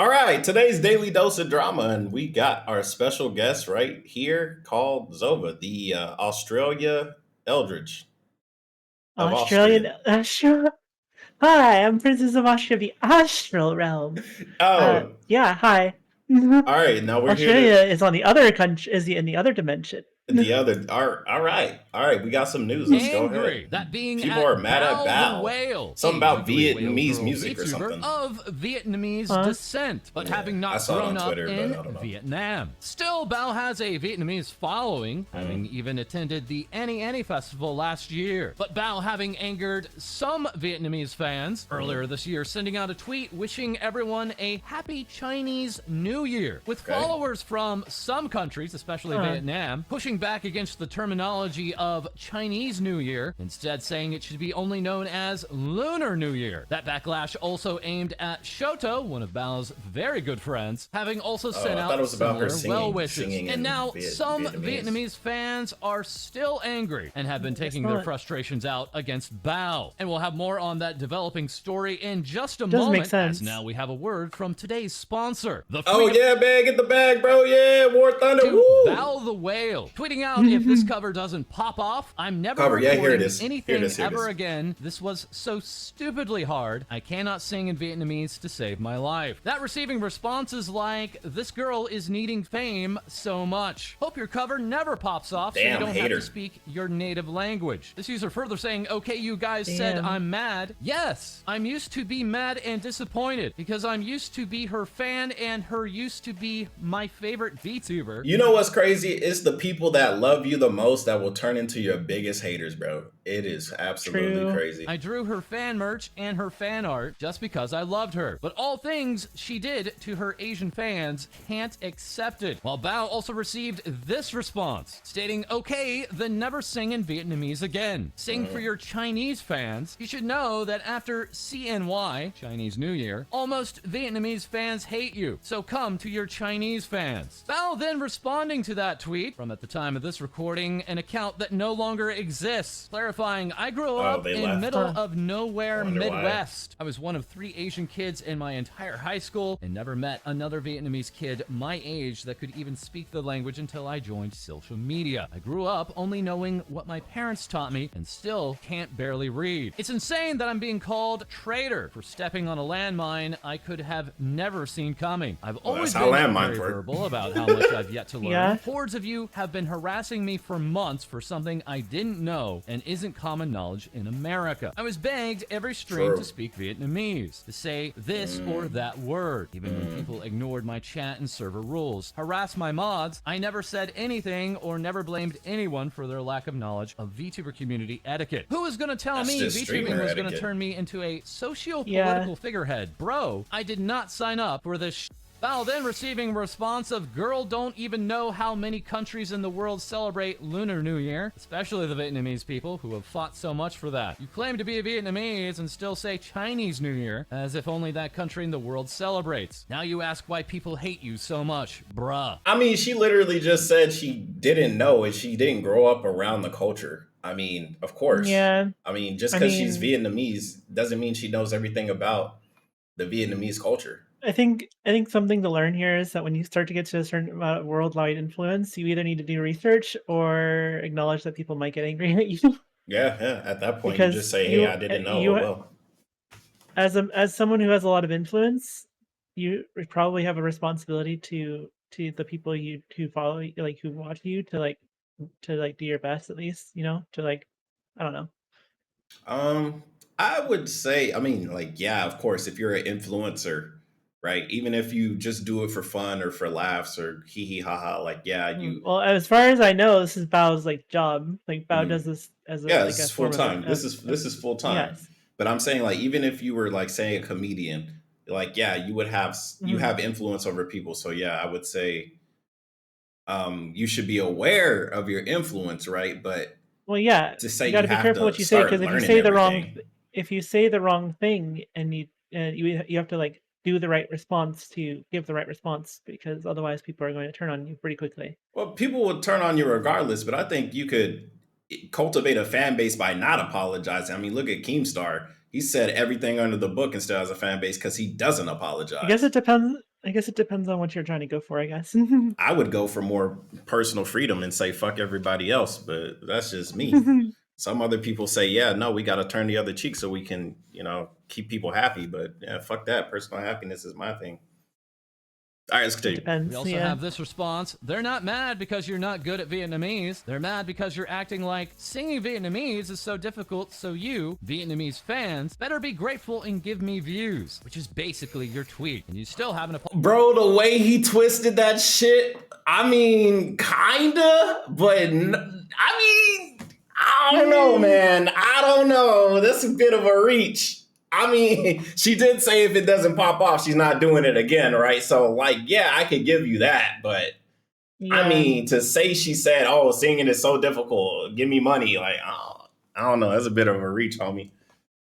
All right, today's daily dose of drama, and we got our special guest right here called Zova, the Australia Eldridge of Austria. Australian Astral. Hi, I'm Princess of Austria of the Astral Realm. Oh, Yeah, hi. all right. Now we're here Australia to is on the other country, is in the other dimension. the other. All right. We got some news. Let's go ahead. Angry. That being People are at mad at Bao the Bao. Whale, Something a about giggly whale Vietnamese girl music or VTuber something. of Vietnamese Huh? descent, but Yeah, having I not saw it on grown up Twitter, but in I don't know. Vietnam. Still, Bao has a Vietnamese following, having even attended the Any Festival last year. But Bao having angered some Vietnamese fans earlier this year, sending out a tweet wishing everyone a happy Chinese New Year, with Okay. followers from some countries, especially Huh. Vietnam, pushing back against the terminology of Chinese New Year, instead saying it should be only known as Lunar New Year. That backlash also aimed at Shoto, one of Bao's very good friends, having also sent I thought out it was about her similar well singing wishes. in And now some Vietnamese. Vietnamese fans are still angry and have been taking their not. frustrations out against Bao. And we'll have more on that developing story in just a Doesn't make moment, sense. as now we have a word from today's sponsor, the Oh Freedom yeah, man, get the bag, bro. Yeah, War Thunder. to Woo! Bao the Whale, tweeting out, if this cover doesn't pop off, I'm never Cover, yeah, here it recording is. Here anything it is, here it ever is. again. This was so stupidly hard, I cannot sing in Vietnamese to save my life. That receiving responses like, this girl is needing fame so much. Hope your cover never pops off so you Damn, don't have hater. to speak your native language. This user further saying, okay, you guys said Damn. I'm mad. Yes, I'm used to be mad and disappointed because I'm used to be her fan and her used to be my favorite VTuber. You know what's crazy? It's the people that love you the most that will turn into your biggest haters, bro. It is absolutely True. crazy. I drew her fan merch and her fan art just because I loved her. But all things she did to her Asian fans can't accept it. While Bao also received this response, stating, okay, then never sing in Vietnamese again. Sing for your Chinese fans. You should know that after CNY, Chinese New Year, almost Vietnamese fans hate you. So come to your Chinese fans. Bao then responding to that tweet, from at the time of this recording, an account that no longer exists, clarifying, I grew up they in left. middle Huh. of nowhere I wonder why. Midwest. I was one of 3 Asian kids in my entire high school and never met another Vietnamese kid my age that could even speak the language until I joined social media. I grew up only knowing what my parents taught me and still can't barely read. It's insane that I'm being called traitor for stepping on a landmine I could have never seen coming. I've always that's how been landmines very work. verbal about how much I've yet to learn. Yeah. Hordes of you have been harassing me for months for something I didn't know and isn't common knowledge in America. I was begged every stream True. to speak Vietnamese, to say this or that word, even when people ignored my chat and server rules. Harass my mods, I never said anything or never blamed anyone for their lack of knowledge of VTuber community etiquette. Who is gonna tell That's me just VTubing streamer was gonna etiquette. turn me into a socio-political Yeah. figurehead? Bro, I did not sign up for this Bao then receiving a response of, girl don't even know how many countries in the world celebrate Lunar New Year, especially the Vietnamese people who have fought so much for that. You claim to be a Vietnamese and still say Chinese New Year, as if only that country in the world celebrates. Now you ask why people hate you so much, bruh. I mean, she literally just said she didn't know and she didn't grow up around the culture. I mean, of course. Yeah. I mean, just I because she's mean, Vietnamese doesn't mean she knows everything about the Vietnamese culture. I think something to learn here is that when you start to get to a certain amount of worldwide influence, you either need to do research or acknowledge that people might get angry at you. Yeah, yeah. At that point, you just Because say, "Hey, I didn't know." Oh you well. as someone who has a lot of influence, you probably have a responsibility to the people you who follow you, like who watch you, to do your best, at least, to I don't know. Um, I would say, I mean, like, yeah, of course, if you're an influencer, right? Even if you just do it for fun or for laughs or hee hee ha ha, like, yeah, you, Well, as far as I know, this is Bao's job. Like Bao mm, does this as yeah, a this is full form of it. time. This is full time. Yes. But I'm saying, like, even if you were like, say, a comedian, like, yeah, you Mhm. have influence over people. So yeah, I would say, you should be aware of your influence, right? But Well, yeah, to say you got you to be have careful to what you say, start because learning everything. if you say the wrong thing, and you have to do the right response to give the right response, because otherwise people are going to turn on you pretty quickly. Well, people will turn on you regardless, but I think you could cultivate a fan base by not apologizing. I mean, look at Keemstar. He said everything under the book and still has a fan base because he doesn't I guess apologize. it depends. I guess it depends on what you're trying to go for, I guess. I would go for more personal freedom and say fuck everybody else, but that's just me. Some other people say, yeah, no, we got to turn the other cheek so we can, keep people happy. But yeah, fuck that. Personal happiness is my thing. All right, let's It continue. depends. We also have this response. They're not mad because you're not good at Vietnamese. They're mad because you're acting like singing Vietnamese is so difficult, so you, Vietnamese fans, better be grateful and give me views, which is basically your tweet. And you still haven't apologized. Bro, the way he twisted that shit, I mean, kinda, but I don't know, man. I don't know. That's a bit of a reach. I mean, she did say if it doesn't pop off, she's not doing it again, right? So, yeah, I could give you that. But, I mean, to say she said, oh, singing is so difficult, give me money. I don't know. That's a bit of a reach, homie.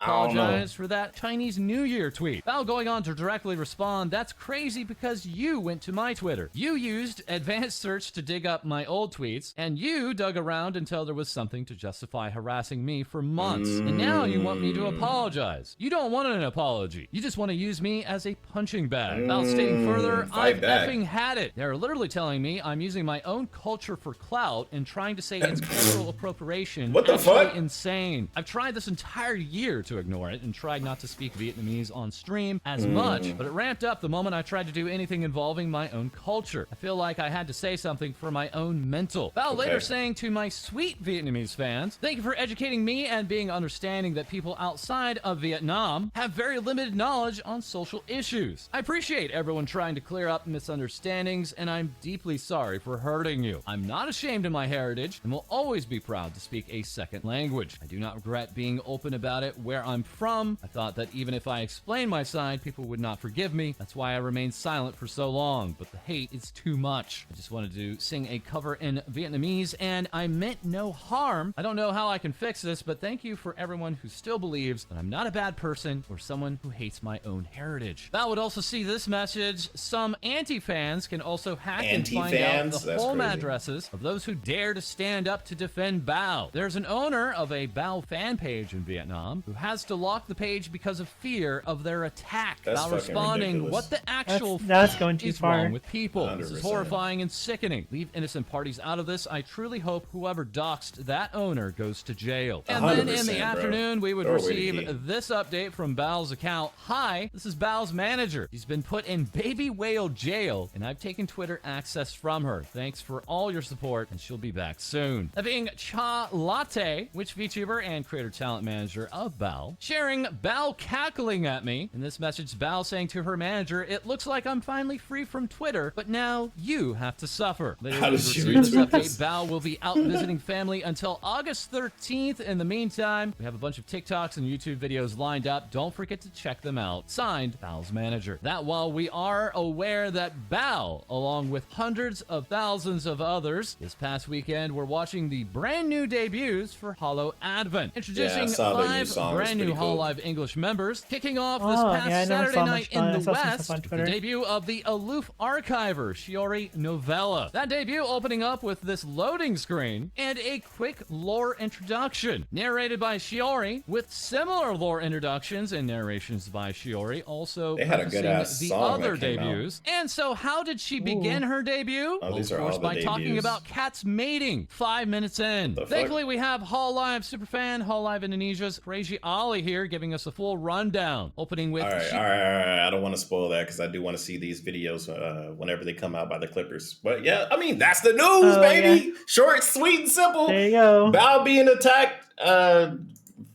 Apologize for that Chinese New Year tweet. Bao going on to directly respond, that's crazy because you went to my Twitter. You used advanced search to dig up my old tweets, and you dug around until there was something to justify harassing me for months. And now you want me to apologize. You don't want an apology. You just want to use me as a punching bag. Bao stating further, I've effing had it. They're literally telling me I'm using my own culture for clout and trying to say it's cultural appropriation. What the fuck? Insane. I've tried this entire year to ignore it and tried not to speak Vietnamese on stream as much, but it ramped up the moment I tried to do anything involving my own culture. I feel like I had to say something for my own mental. Bao later saying to my sweet Vietnamese fans, thank you for educating me and being understanding that people outside of Vietnam have very limited knowledge on social issues. I appreciate everyone trying to clear up misunderstandings, and I'm deeply sorry for hurting you. I'm not ashamed of my heritage and will always be proud to speak a second language. I do not regret being open about it where I'm from. I thought that even if I explained my side, people would not forgive me. That's why I remained silent for so long, but the hate is too much. I just wanted to sing a cover in Vietnamese, and I meant no harm. I don't know how I can fix this, but thank you for everyone who still believes that I'm not a bad person or someone who hates my own heritage. Bao would also see this message. Some anti-fans can also hack and find out the home addresses of those who dare to stand up to defend Bao. There's an owner of a Bao fan page in Vietnam who has to lock the page because of fear of their attack. Bao responding, ridiculous. what the actual that's going too is far. wrong with people? 100%. This is horrifying and sickening. Leave innocent parties out of this. I truly hope whoever doxed that owner goes to jail. And then in the afternoon, we would receive this update from Bao's account. Hi, this is Bao's manager. She's been put in baby whale jail, and I've taken Twitter access from her. Thanks for all your support, and she'll be back soon. That being Cha Latte, which VTuber and creator talent manager of Bao, sharing Bao cackling at me. In this message, Bao saying to her manager, it looks like I'm finally free from Twitter, but now you have to suffer. Later, How we did she receive this retweet update. this? Bao will be out visiting family until August 13th. In the meantime, we have a bunch of TikToks and YouTube videos lined up. Don't forget to check them out. Signed, Bao's manager. That while we are aware that Bao, along with hundreds of thousands of others, this past weekend were watching the brand new debuts for Hollow Advent. Introducing 5 brand new Hololive English members, kicking off this past Saturday night in the West, the debut of the Aloof Archiver, Shiori Novella. That debut opening up with this loading screen and a quick lore introduction, narrated by Shiori, with similar lore introductions and narrations by Shiori, also they had a good ass the song other that came debuts. And so how did she begin her debut? Oh, Well, these of are course, all the by talking debuts. about cats mating 5 minutes in. Thankfully, we have Hololive Superfan, Hololive Indonesia's Crazy Ali here, giving us a full rundown, opening with... All right. I don't want to spoil that because I do want to see these videos whenever they come out by the Clippers. But yeah, I mean, that's the news, baby. Yeah. Short, sweet, and simple. There you go. Bao being attacked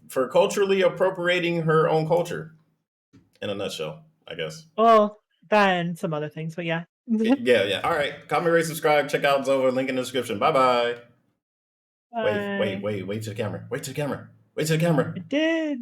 for culturally appropriating her own culture. In a nutshell, I guess. Well, that and some other things, but yeah. Yeah. All right. Comment, rate, subscribe. Check out Zova. Link in the description. Bye-bye. Wait to the camera. Wait to the camera. I did.